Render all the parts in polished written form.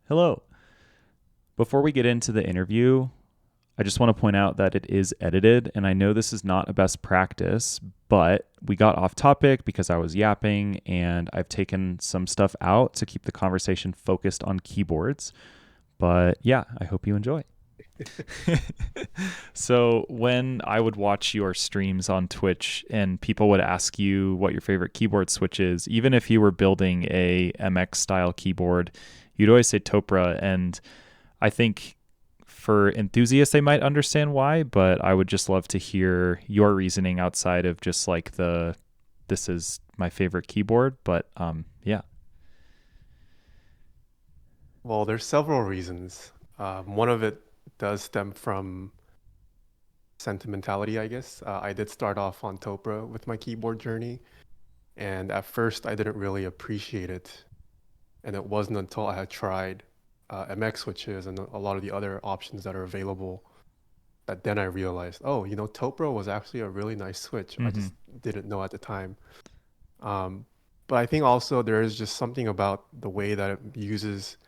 Hello. Before we get into the interview, I just want to point out that it is edited, and I know this is not a best practice, but we got off topic because I was yapping, and I've taken some stuff out to keep the conversation focused on keyboards. But yeah, I hope you enjoy. So, when I would watch your streams on Twitch and people would ask you what your favorite keyboard switch is, even if you were building a MX style keyboard, you'd always say Topra. And I think for enthusiasts, they might understand why, but I would just love to hear your reasoning outside of just like this is my favorite keyboard. But yeah. Well, there's several reasons. One of it does stem from sentimentality, I guess. I did start off on Topra with my keyboard journey, and at first I didn't really appreciate it. And it wasn't until I had tried MX switches and a lot of the other options that are available that then I realized, oh, Topra was actually a really nice switch. I Hmm. just didn't know at the time. Um, but I think also there is just something about the way that it uses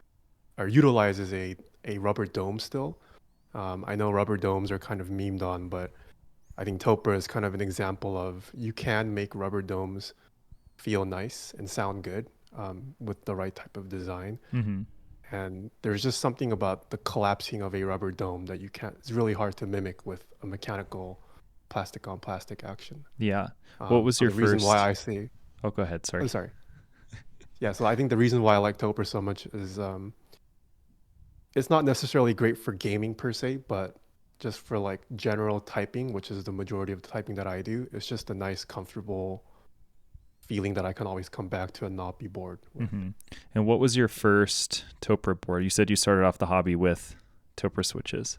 or utilizes a rubber dome still. I know rubber domes are kind of memed on, but I think Topra is kind of an example of you can make rubber domes feel nice and sound good with the right type of design. Hmm. And there's just something about the collapsing of a rubber dome that you can't, it's really hard to mimic with a mechanical plastic on plastic action. Yeah. What was So your the reason why first? I say, Oh, go ahead. oh, Sorry. sorry. Yeah, so I think the reason why I like Topper so much is it's not necessarily great for gaming per se, but just for like general typing, which is the majority of the typing that I do, it's just a nice, comfortable feeling that I can always come back to and not be bored with. Hmm. And what was your first Topra board? You said you started off the hobby with Topra switches.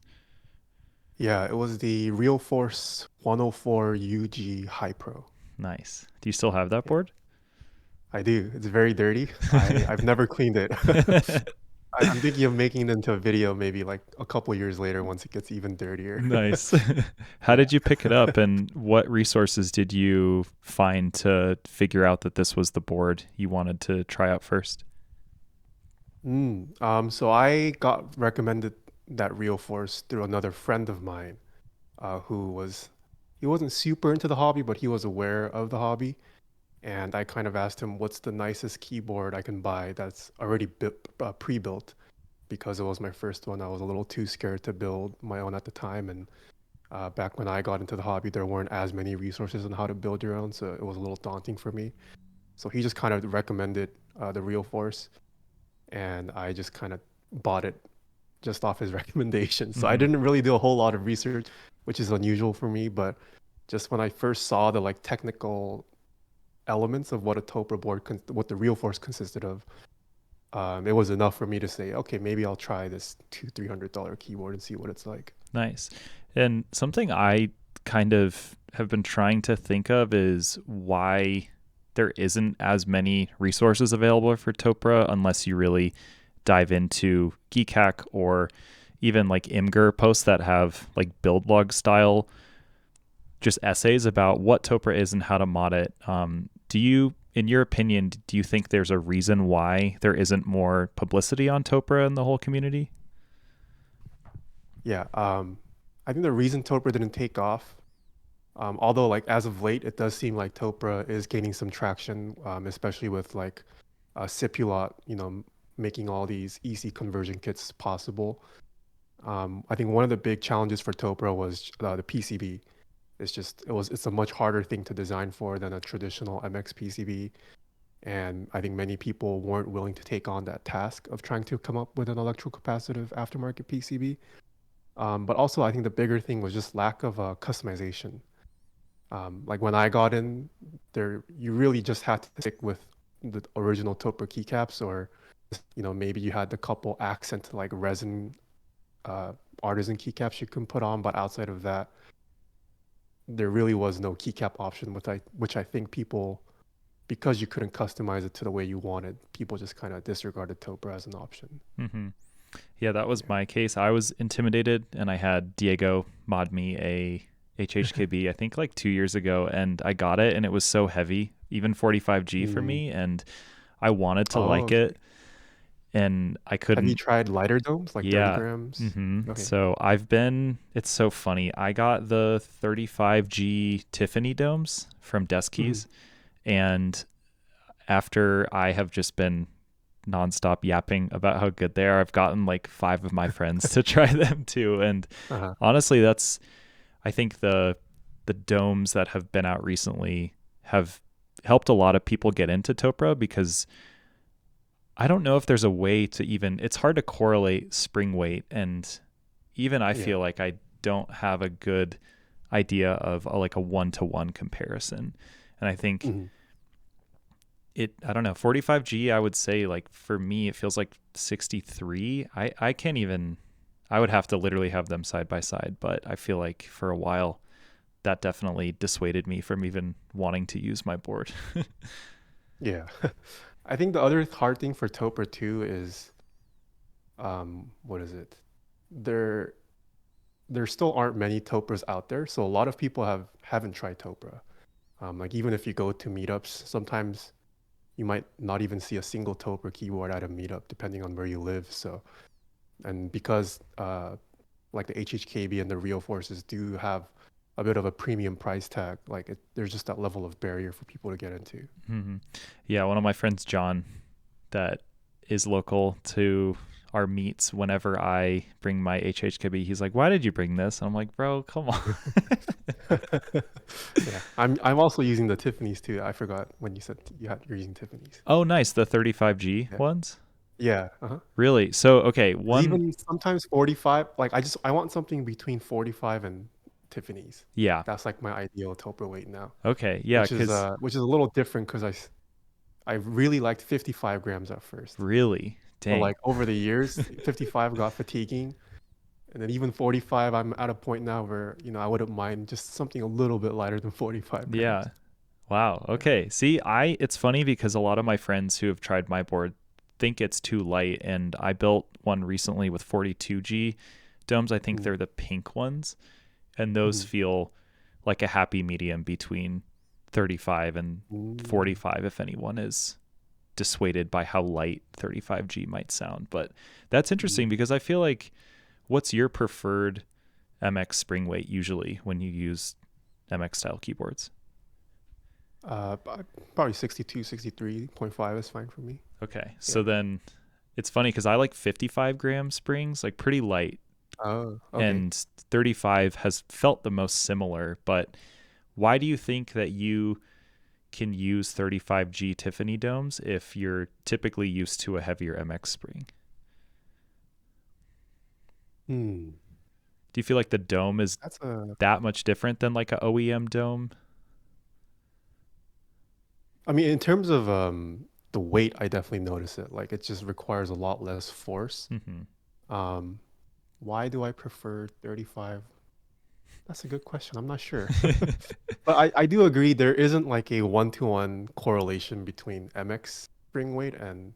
Yeah, it was the Real Force 104 UG High Pro. Nice. Do you still have that Yeah, board? I do. It's very dirty. I've never cleaned it. I'm thinking of making it into a video maybe like a couple years later once it gets even dirtier. Nice. How Yeah. did you pick it up, and what resources did you find to figure out that this was the board you wanted to try out first? So I got recommended that Real Force through another friend of mine, he wasn't super into the hobby, but he was aware of the hobby. And I kind of asked him, what's the nicest keyboard I can buy that's already pre-built? Because it was my first one. I was a little too scared to build my own at the time. And back when I got into the hobby, there weren't as many resources on how to build your own. So it was a little daunting for me. So he just kind of recommended the Real Force. And I just kind of bought it just off his recommendation. So I Hmm. didn't really do a whole lot of research, which is unusual for me. But just when I first saw the like technical elements of what a Topra board, what the Real Force consisted of, it was enough for me to say, okay, maybe I'll try this $200-300 keyboard and see what it's like. Nice. And something I kind of have been trying to think of is why there isn't as many resources available for Topra unless you really dive into Geekhack or even like Imgur posts that have like build log style just essays about what Topra is and how to mod it. Do you, in your opinion, do you think there's a reason why there isn't more publicity on Topra in the whole community? Yeah, I think the reason Topra didn't take off, although like as of late, it does seem like Topra is gaining some traction, especially with like Sipulot, making all these EC conversion kits possible. I think one of the big challenges for Topra was the PCB. It's a much harder thing to design for than a traditional MX PCB. And I think many people weren't willing to take on that task of trying to come up with an electrocapacitive aftermarket PCB. But also, I think the bigger thing was just lack of customization. Like when I got in there, you really just had to stick with the original Topper keycaps, or maybe you had the couple accent like resin uh, artisan keycaps you can put on. But outside of that, there really was no keycap option, which I think people, because you couldn't customize it to the way you wanted, people just kind of disregarded Topper as an option. Mm-hmm. Yeah, that was Yeah. my case. I was intimidated, and I had Diego mod me a HHKB, I think like 2 years ago, and I got it, and it was so heavy, even 45G for Mm. me, and I wanted to Oh, like okay. it. and I Have you couldn't. tried lighter domes, like 30 Yeah. grams? Okay. So it's so funny. I got the 35G Tiffany domes from Desk Hmm. Keys, and after I have just been nonstop yapping about how good they are, I've gotten like five of my friends to try them too. And Uh-huh. honestly, I think the domes that have been out recently have helped a lot of people get into Topra because I don't know if there's a way to even, it's hard to correlate spring weight. And even I Yeah. feel like I don't have a good idea of like a one-to-one comparison. And I think Hmm. I don't know, 45G, I would say like for me, it feels like 63. I can't even, I would have to literally have them side by side. But I feel like for a while, that definitely dissuaded me from even wanting to use my board. Yeah. I think the other hard thing for Topr too is what is it? There there still aren't many Toprs out there, so a lot of people haven't tried Topra. Like even if you go to meetups, sometimes you might not even see a single Topr keyboard at a meetup, depending on where you live. So, and because like the HHKB and the Real Forces do have a bit of a premium price tag, there's just that level of barrier for people to get into. hmm Yeah, one of my friends, John, that is local to our meets, whenever I bring my HHKB, he's like, "Why did you bring this?" And I'm like, "Bro, come on." Yeah, I'm also using the Tiffany's too. I forgot when you said you're using Tiffany's. Oh, nice. The 35G Yeah, ones? yeah. Uh-huh. Really? So, okay, There's one, even sometimes 45. Like I want something between 45 and Tiffany's. yeah. That's like my ideal Topper weight now, Okay, yeah, cuz which is a little different because I really liked 55 grams at first, really, but dang. like over the years, 55 got fatiguing, and then even 45, I'm at a point now where I wouldn't mind just something a little bit lighter than 45 Yeah. grams. Wow. Yeah. Okay. See, it's funny because a lot of my friends who have tried my board think it's too light, and I built one recently with 42G domes. I think Mm, they're the pink ones, and those mm, feel like a happy medium between 35 and mm, 45 if anyone is dissuaded by how light 35G might sound. But that's mm. interesting because I feel like, what's your preferred MX spring weight usually when you use MX style keyboards? Probably 62, 63.5 is fine for me. Okay. So Yeah. then it's funny because I like 55 gram springs, like pretty light, Oh, okay. and 35 has felt the most similar. But why do you think that you can use 35G Tiffany domes if you're typically used to a heavier MX spring? Hmm. Do you feel like the dome is That's a. that much different than like a OEM dome? I mean, in terms of the weight, I definitely notice it. Like it just requires a lot less force. Mm-hmm. Um, why do I prefer 35? That's a good question. I'm not sure. But I do agree there isn't like a one-to-one correlation between MX spring weight and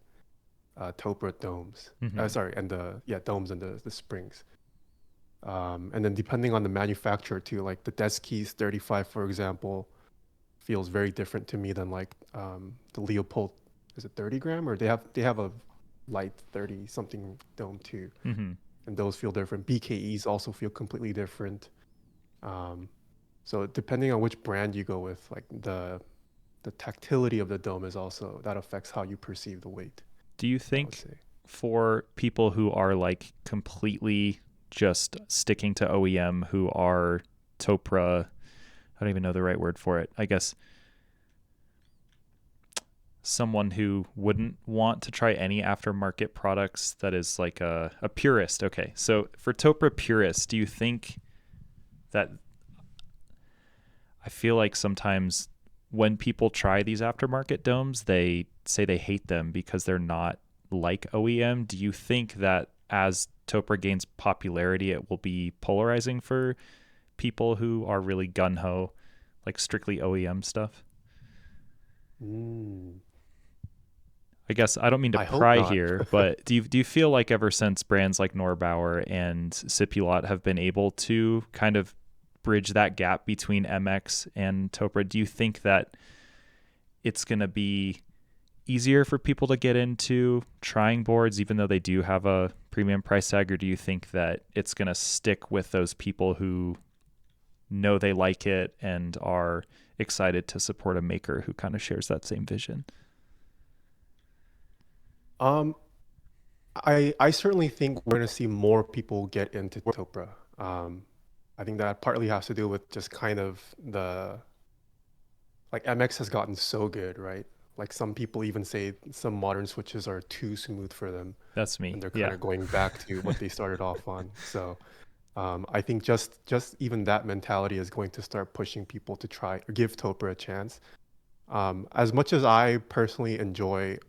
Topra domes. mm-hmm. Sorry, and the yeah domes and the springs. And then depending on the manufacturer too, like the Desk Keys 35, for example, feels very different to me than like the Leopold. Is it 30 gram or they have a light 30 something dome too, Mm-hmm. and those feel different. BKEs also feel completely different. Um, so depending on which brand you go with, like the tactility of the dome is also that affects how you perceive the weight, Do you I would think say. for people who are like completely just sticking to OEM, who are Topra, I don't even know the right word for it. I guess someone who wouldn't want to try any aftermarket products, that is like a purist. Okay. So for Topra purists, do you think that, I feel like sometimes when people try these aftermarket domes, they say they hate them because they're not like OEM. Do you think that as Topra gains popularity, it will be polarizing for people who are really gun ho, like strictly OEM stuff? Mm, I guess I don't mean to I hope pry not. here, but do you feel like ever since brands like Norbauer and Sipulot have been able to kind of bridge that gap between MX and Topra, do you think that it's going to be easier for people to get into trying boards, even though they do have a premium price tag, or do you think that it's going to stick with those people who know they like it and are excited to support a maker who kind of shares that same vision? Um, I certainly think we're going to see more people get into Topra. I think that partly has to do with just kind of the like MX has gotten so good, right? Like some people even say some modern switches are too smooth for them, That's and me. they're kind Yeah. of going back to what they started off on. So I think just even that mentality is going to start pushing people to try or give Topra a chance. As much as I personally enjoy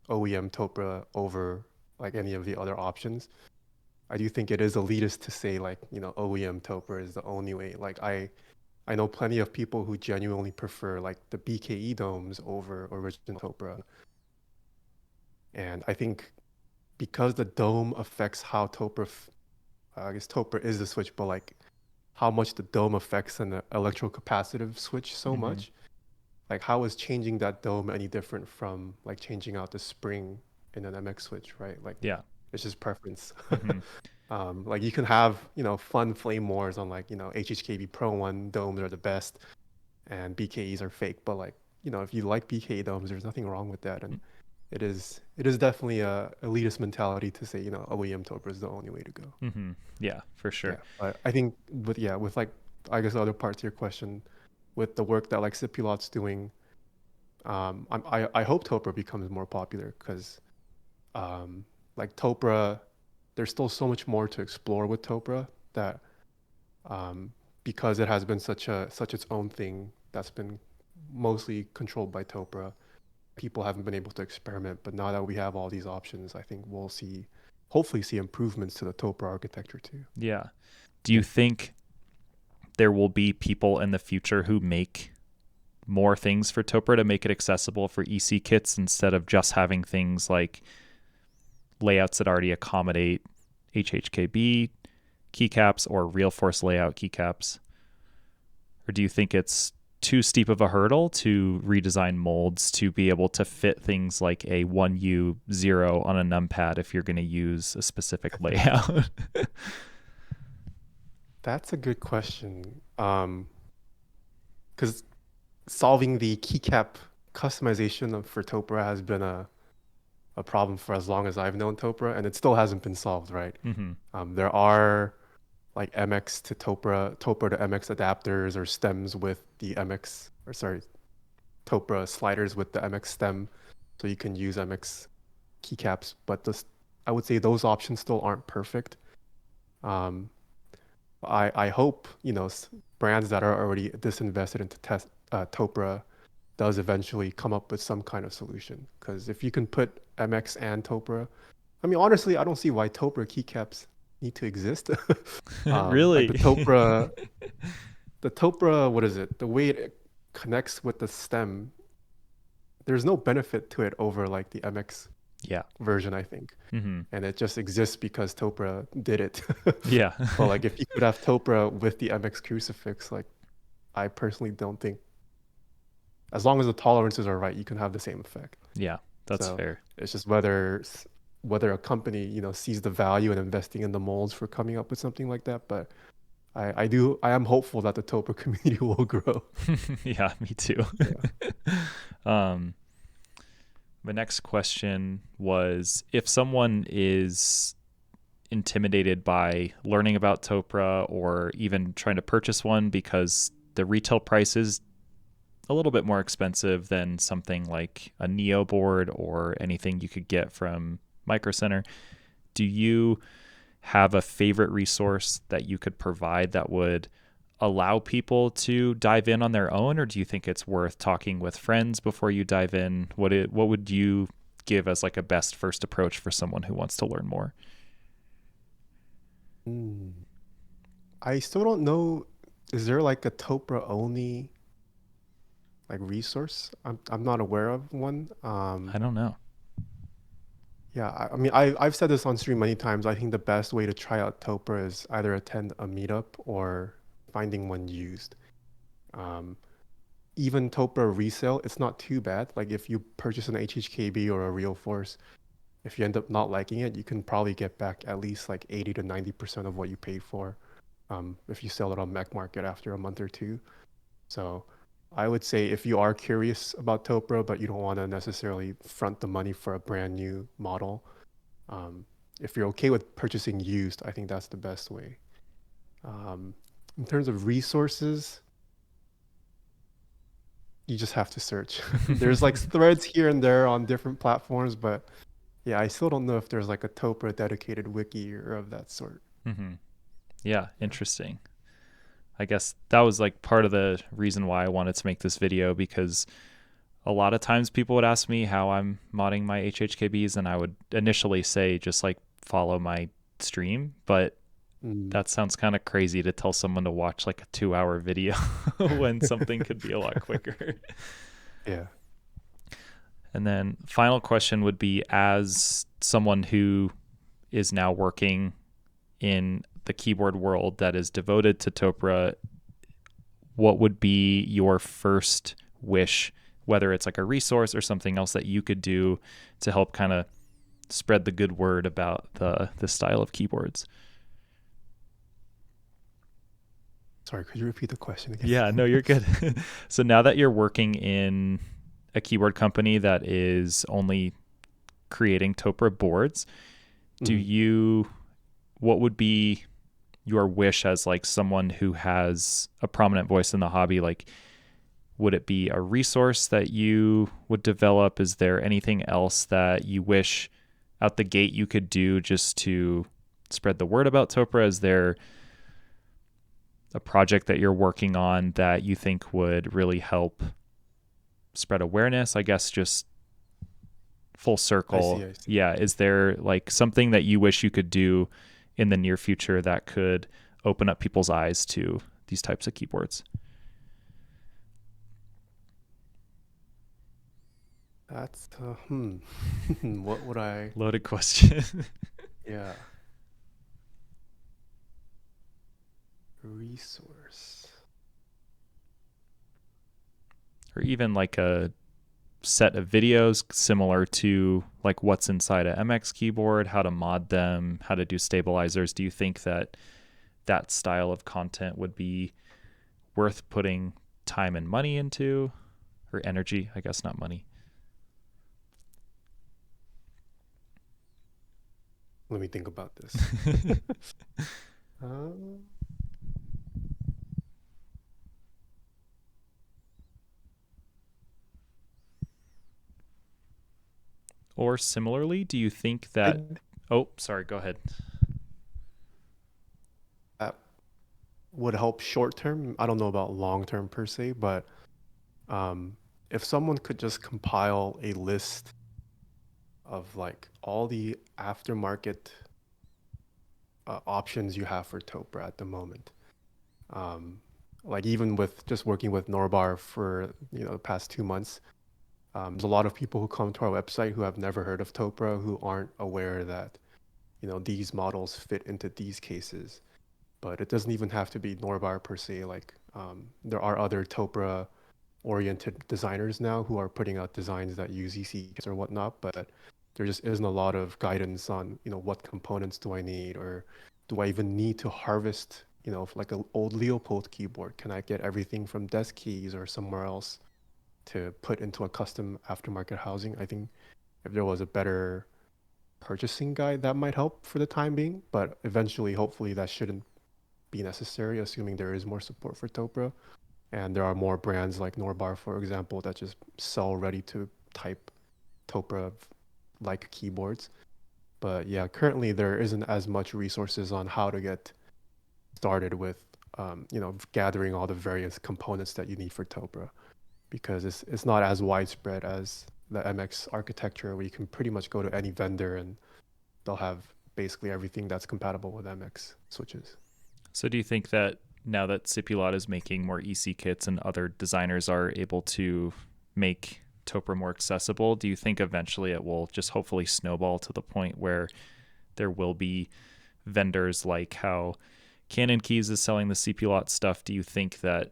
OEM Topra over like any of the other options, I do think it is elitist to say like, OEM Topra is the only way. Like I know plenty of people who genuinely prefer like the BKE domes over original Topra. And I think because the dome affects how I guess Topra is the switch, but like how much the dome affects an electrocapacitive switch so Mm-hmm. much. Like how is changing that dome any different from like changing out the spring in an MX switch, right? Like Yeah. it's just preference. Mm-hmm. Like you can have, fun flame wars on like, HHKB Pro 1 domes are the best and BKEs are fake, but like, if you like BKE domes, there's nothing wrong with that. And it is definitely a elitist mentality to say, OEM Topra is the only way to go. Mm-hmm. Yeah, for sure. Yeah. But I think with like I guess the other part to your question, with the work that like Cipulot's doing, I hope Topra becomes more popular because like Topra, there's still so much more to explore with Topra that um, because it has been such its own thing that's been mostly controlled by Topra, people haven't been able to experiment. But now that we have all these options, I think we'll hopefully see improvements to the Topra architecture too. Yeah. Do you think there will be people in the future who make more things for Topra to make it accessible for EC kits instead of just having things like layouts that already accommodate HHKB keycaps or real force layout keycaps? Or do you think it's too steep of a hurdle to redesign molds to be able to fit things like a 1U0 on a numpad if you're going to use a specific layout? That's a good question. Because solving the keycap customization for Topra has been a problem for as long as I've known Topra, and it still hasn't been solved, right? Mm-hmm. There are like MX to Topra, Topra to MX adapters or stems with the MX, or sorry, Topra sliders with the MX stem, so you can use MX keycaps. But I would say those options still aren't perfect. Um, I hope brands that are already disinvested into Topra does eventually come up with some kind of solution. Because if you can put MX and Topra, I mean, honestly, I don't see why Topra keycaps need to exist. Like Really? the Topra, what is it? The way it connects with the stem, there's no benefit to it over like the MX Yeah. version, I think. Mm-hmm. And it just exists because Topra did it. Yeah. But like if you could have Topra with the MX crucifix, like I personally don't think as long as the tolerances are right, you can have the same effect. Yeah, that's So fair. it's just whether a company, sees the value in investing in the molds for coming up with something like that. But I am hopeful that the Topra community will grow. Yeah, me too. Yeah. um, the next question was if someone is intimidated by learning about Topra or even trying to purchase one because the retail price is a little bit more expensive than something like a Neo board or anything you could get from Micro Center. Do you have a favorite resource that you could provide that would allow people to dive in on their own, or do you think it's worth talking with friends before you dive in? What would you give as like a best first approach for someone who wants to learn more? Hmm. I still don't know. Is there like a Topra only like resource? I'm not aware of one. I don't know. Yeah, I mean, I've said this on stream many times. I think the best way to try out Topra is either attend a meetup or finding one used. Um, even Topra resale, it's not too bad. Like if you purchase an HHKB or a Real Force, if you end up not liking it, you can probably get back at least like 80 to 90% of what you paid for, if you sell it on Mech Market after a month or two. So I would say if you are curious about Topra, but you don't want to necessarily front the money for a brand new model, um, if you're okay with purchasing used, I think that's the best way. Um, in terms of resources, you just have to search. There's like threads here and there on different platforms, but yeah, I still don't know if there's like a Topra dedicated wiki or of that sort. Hmm. Yeah, Yeah. interesting. I guess that was like part of the reason why I wanted to make this video, because a lot of times people would ask me how I'm modding my HHKBs, and I would initially say just like follow my stream, but Mm. that sounds kind of crazy to tell someone to watch like a 2 hour video when something could be a lot quicker. Yeah. And then final question would be, as someone who is now working in the keyboard world that is devoted to Topra, what would be your first wish, whether it's like a resource or something else that you could do to help kind of spread the good word about the style of keyboards? Sorry, could you repeat the question again? Yeah, no, you're good. So now that you're working in a keyboard company that is only creating Topra boards, do Mhm. you, what would be your wish as like someone who has a prominent voice in the hobby? Like, would it be a resource that you would develop? Is there anything else that you wish out the gate you could do just to spread the word about Topra? Is there a project that you're working on that you think would really help spread awareness? I guess just full I see, circle. I see. Yeah. Is there like something that you wish you could do in the near future that could open up people's eyes to these types of keyboards? That's what would I Loaded question. yeah, resource. Or even like a set of videos similar to like what's inside a MX keyboard, how to mod them, how to do stabilizers. Do you think that that style of content would be worth putting time and money into, or energy? I guess not money. Let me think about this. Um, Or similarly, do you think I that, oh, sorry, go ahead. that would help short term. I don't know about long term per se, but um, if someone could just compile a list of like all the aftermarket options you have for Topra at the moment. Um, like even with just working with Norbar for the past 2 months, there's a lot of people who come to our website who have never heard of Topra, who aren't aware that these models fit into these cases. But it doesn't even have to be Norbar per se. Like there are other Topra oriented designers now who are putting out designs that use EC kits or whatnot, but there just isn't a lot of guidance on, what components do I need, or do I even need to harvest, like an old Leopold keyboard? Can I get everything from desk keys or somewhere else to put into a custom aftermarket housing? I think if there was a better purchasing guide, that might help for the time being, but eventually, hopefully, that shouldn't be necessary, assuming there is more support for Topra. And there are more brands like Norbar, for example, that just sell ready to type Topra like keyboards. But yeah, currently there isn't as much resources on how to get started with, gathering all the various components that you need for Topra, because it's not as widespread as the MX architecture, where you can pretty much go to any vendor and they'll have basically everything that's compatible with MX switches. So do you think that now that Cipulot is making more EC kits and other designers are able to make Topra more accessible, do you think eventually it will just hopefully snowball to the point where there will be vendors like how Canon Keys is selling the Cipulot stuff? Do you think that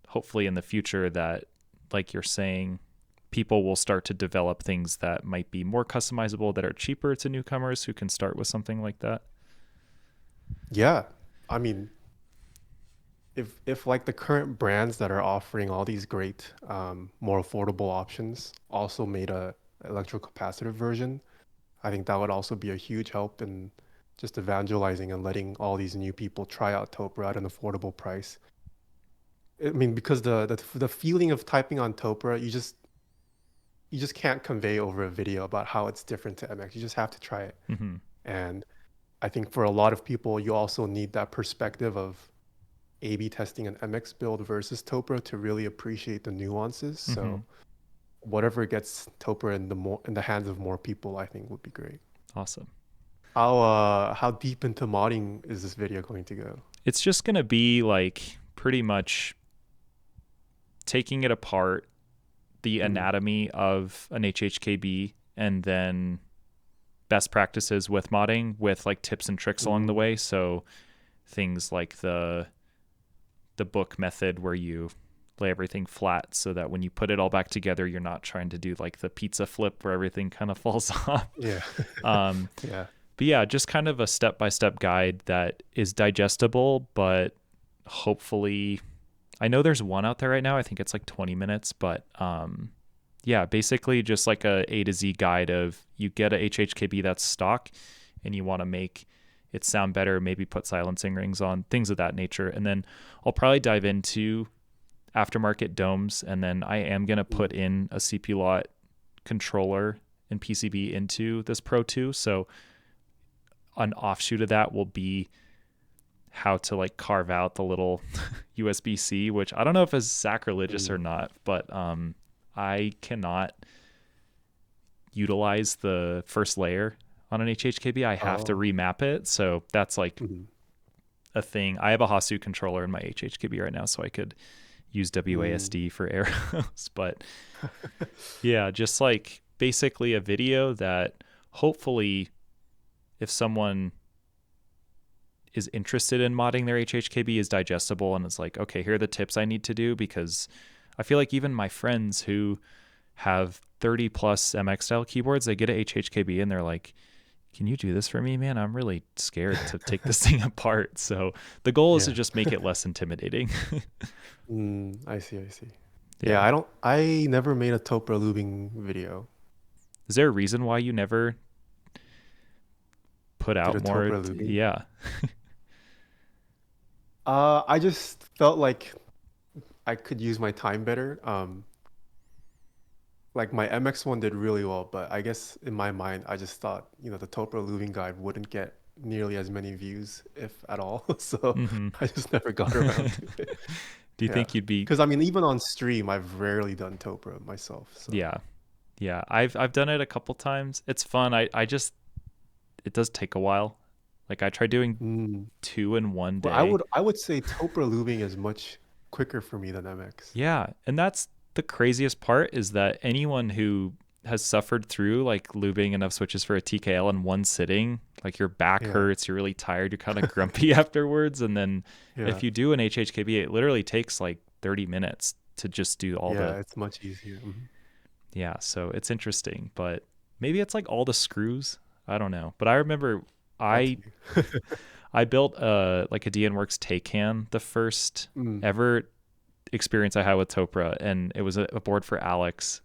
hopefully in the future that, like you're saying, people will start to develop things that might be more customizable that are cheaper to newcomers who can start with something like that. Yeah. I mean, if like the current brands that are offering all these great, more affordable options also made a electrocapacitive version, I think that would also be a huge help in just evangelizing and letting all these new people try out Topra at an affordable price. I mean, because the feeling of typing on Topra, you just can't convey over a video about how it's different to MX. You just have to try it. Mm-hmm. And I think for a lot of people, you also need that perspective of A/B testing an MX build versus Topra to really appreciate the nuances. Mm-hmm. So whatever gets Topra in the hands of more people, I think would be great. Awesome. How deep into modding is this video going to go? It's just going to be like pretty much taking it apart, the Mm, anatomy of an HHKB, and then best practices with modding with like tips and tricks along the mm, way. So things like the book method where you lay everything flat so that when you put it all back together, you're not trying to do like the pizza flip where everything kind of falls off. yeah. Um, Yeah. but yeah, just kind of a step-by-step guide that is digestible, but hopefully, I know there's one out there right now. I think it's like 20 minutes, but yeah, basically just like a to Z guide of you get a HHKB that's stock and you want to make it sound better, maybe put silencing rings on, things of that nature. And then I'll probably dive into aftermarket domes, and then I am going to put Mm, in a CPU lot controller and PCB into this Pro 2. So an offshoot of that will be how to like carve out the little USB-C, which I don't know if is sacrilegious or mm. not, but I cannot utilize the first layer on an HHKB. I have to Oh. remap it. So that's like Mhm. a thing. I have a Hasu controller in my HHKB right now, so I could use Mm. WASD for arrows. But yeah, just like basically a video that hopefully, if someone is interested in modding their HHKB, is digestible and is like, okay, here are the tips I need to do. Because I feel like even my friends who have 30 plus MX style keyboards, they get a HHKB and they're like, can you do this for me, man? I'm really scared to take this thing apart. So the goal is to Yeah. just make it less intimidating. I see, I see. Yeah, Yeah. I never made a Topra lubing video. Is there a reason why you never put Did out a more? Topra lubing? Yeah. I just felt like I could use my time better. Like my MX one did really well, but I guess in my mind, I just thought, the Topra lubing guide wouldn't get nearly as many views, if at all. So Hmm. I just never got around to it. Do you Yeah. think you'd be? Because I mean, even on stream, I've rarely done Topra myself. So, Yeah. Yeah. I've done it a couple times. It's fun. I just it does take a while. Like I tried doing mm. two in one Well, I day. would I would say Topra lubing is much quicker for me than MX. Yeah, and that's the craziest part is that anyone who has suffered through like lubing enough switches for a TKL in one sitting, like your back Yeah. hurts, you're really tired, you're kind of grumpy afterwards, and then Yeah. if you do an HHKB, it literally takes like 30 minutes to just do all Yeah, the it's much easier. Mhm. yeah, so it's interesting, but maybe it's like all the screws. I don't know. But I remember That I too. I built like a DNWorks Taycan, the first Mm. ever experience I had with Topra, and it was a board for Alex,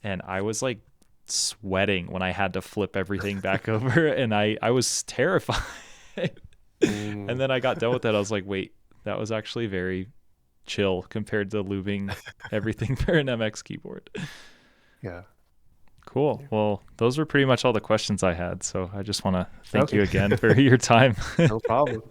and I was like sweating when I had to flip everything back over, and I was terrified. And Mm. then I got done with it. I was like, wait, that was actually very chill compared to lubing everything for an MX keyboard. Yeah. Cool. Yeah. Well, those were pretty much all the questions I had. So I just want to thank Okay. you again for your time. No problem.